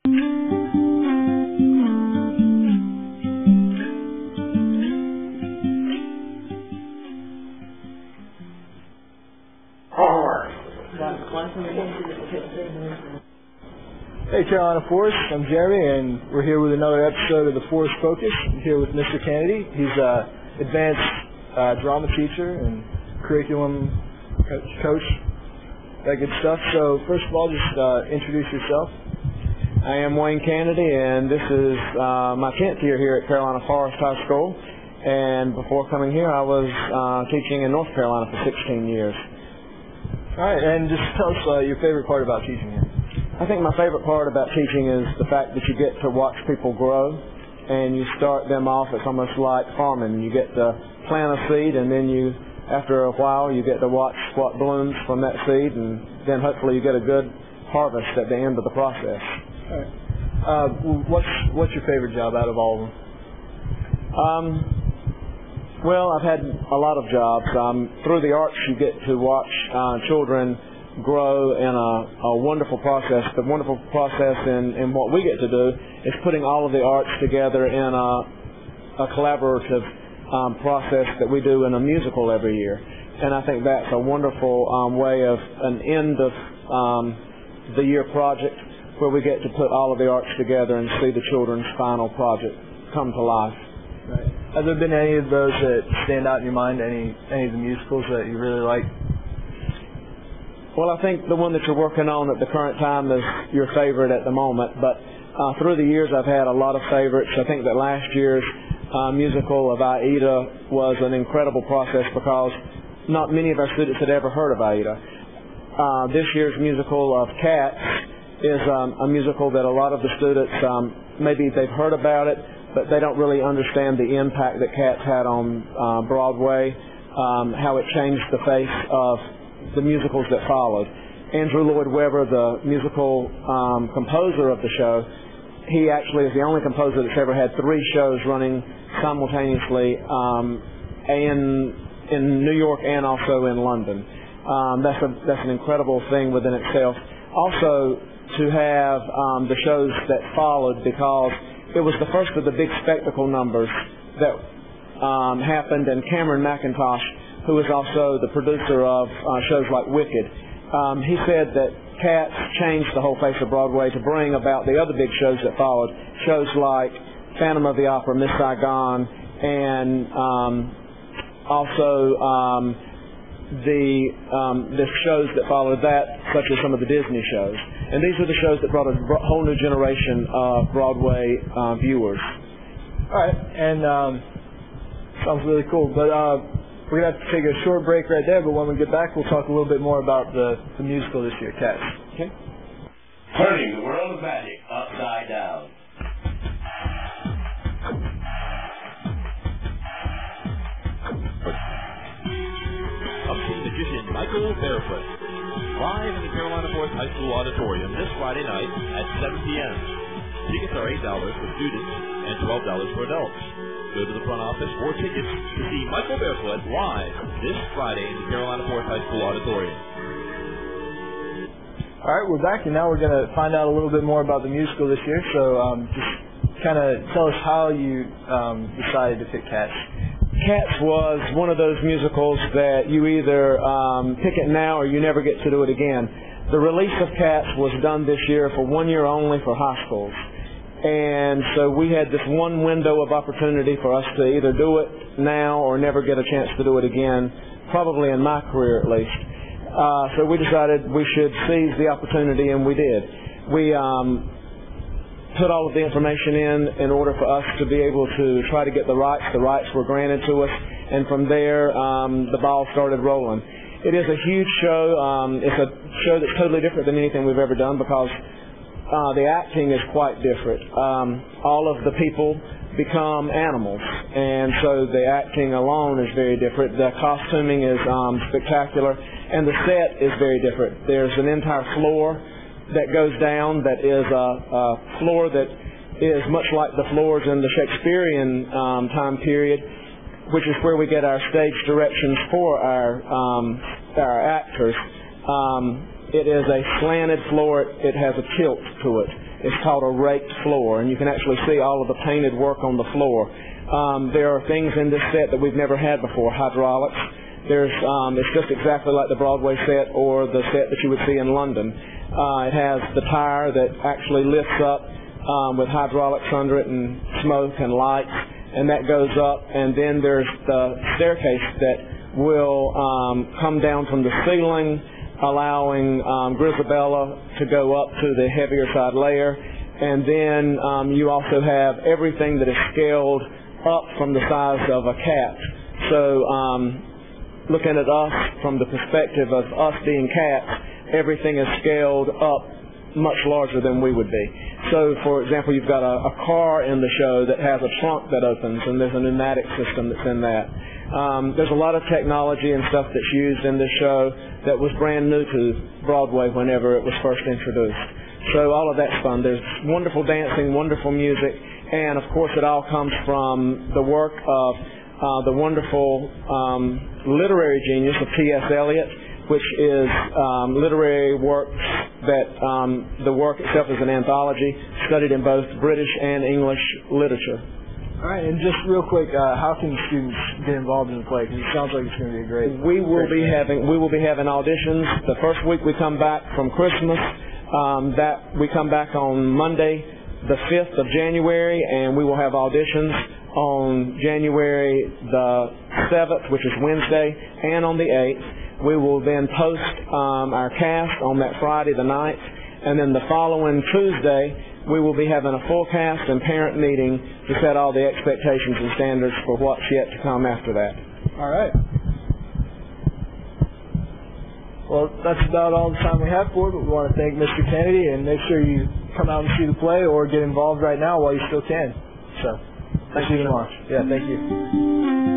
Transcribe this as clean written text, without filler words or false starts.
Hey Carolina Forest, I'm Jeremy, and we're here with another episode of the Forest Focus. I'm here with Mr. Canady. He's an advanced drama teacher and curriculum coach, that good stuff. So first of all, just introduce yourself. I am Wayne Canady, and this is my 10th year here at Carolina Forest High School. And before coming here, I was teaching in North Carolina for 16 years. All right, and just tell us your favorite part about teaching here. I think my favorite part about teaching is the fact that you get to watch people grow, and you start them off. It's almost like farming. You get to plant a seed, and then after a while, you get to watch what blooms from that seed, and then hopefully you get a good harvest at the end of the process. All right. What's your favorite job out of all of them? Well, I've had a lot of jobs. Through the arts, you get to watch children grow in a wonderful process. The wonderful process in what we get to do is putting all of the arts together in a collaborative process that we do in a musical every year. And I think that's a wonderful way of an end of the year project where we get to put all of the arts together and see the children's final project come to life. Right. Have there been any of those that stand out in your mind, any of the musicals that you really like? Well, I think the one that you're working on at the current time is your favorite at the moment, but through the years I've had a lot of favorites. I think that last year's musical of Aida was an incredible process because not many of our students had ever heard of Aida. This year's musical of Cats is a musical that a lot of the students, maybe they've heard about it, but they don't really understand the impact that Cats had on Broadway, how it changed the face of the musicals that followed. Andrew Lloyd Webber, the musical composer of the show, he actually is the only composer that's ever had 3 shows running simultaneously in New York and also in London. That's an incredible thing within itself. Also, to have the shows that followed, because it was the first of the big spectacle numbers that happened, and Cameron McIntosh, who is also the producer of shows like Wicked, he said that Cats changed the whole face of Broadway to bring about the other big shows that followed, shows like Phantom of the Opera, Miss Saigon, and also the shows that followed that, such as some of the Disney shows. And these are the shows that brought a whole new generation of Broadway viewers. All right, and sounds really cool, but we're going to have to take a short break right there, but when we get back, we'll talk a little bit more about the musical this year, Cats. Okay. Turning the world of magic upside down. Upbeat magician Michael Barefoot, live in the Carolina Forest High School Auditorium this Friday night at 7 p.m. Tickets are $8 for students and $12 for adults. Go to the front office for tickets to see Michael Barefoot live this Friday in the Carolina Forest High School Auditorium. All right, we're back, and now we're going to find out a little bit more about the musical this year. So just kind of tell us how you decided to pick Cats. Cats was one of those musicals that you either pick it now or you never get to do it again. The release of Cats was done this year for 1 year only for high schools. And so we had this one window of opportunity for us to either do it now or never get a chance to do it again, probably in my career at least. So we decided we should seize the opportunity, and we did. We put all of the information in order for us to be able to try to get the rights. The rights were granted to us, and from there the ball started rolling. It is a huge show. It's a show that's totally different than anything we've ever done because the acting is quite different. All of the people become animals, and so the acting alone is very different. The costuming is spectacular, and the set is very different. There's an entire floor that goes down that is a floor that is much like the floors in the Shakespearean time period, which is where we get our stage directions for our actors. It is a slanted floor. It has a tilt to it. is called a raked floor, and you can actually see all of the painted work on the floor. There are things in this set that we've never had before, hydraulics. It's just exactly like the Broadway set or the set that you would see in London. It has the tire that actually lifts up with hydraulics under it and smoke and lights, and that goes up. And then there's the staircase that will come down from the ceiling, allowing Grisabella to go up to the heavier side layer. And then you also have everything that is scaled up from the size of a cat. So looking at us from the perspective of us being cats, everything is scaled up much larger than we would be. So, for example, you've got a car in the show that has a trunk that opens, and there's a pneumatic system that's in that. There's a lot of technology and stuff that's used in this show that was brand new to Broadway whenever it was first introduced. So all of that's fun. There's wonderful dancing, wonderful music, and of course it all comes from the work of the wonderful literary genius of T.S. Eliot, which is literary works that the work itself is an anthology studied in both British and English literature. All right, and just real quick, how can students get involved in the play? Because it sounds like it's going to be a great. We will be having auditions the first week we come back from Christmas. We come back on Monday, the 5th of January, and we will have auditions on January the 7th, which is Wednesday, and on the 8th. We will then post our cast on that Friday the 9th, and then the following Tuesday we will be having a full cast and parent meeting to set all the expectations and standards for what's yet to come after that. All right. Well, that's about all the time we have for it, but we want to thank Mr. Canady, and make sure you come out and see the play or get involved right now while you still can. So, thank you so much. Yeah, thank you.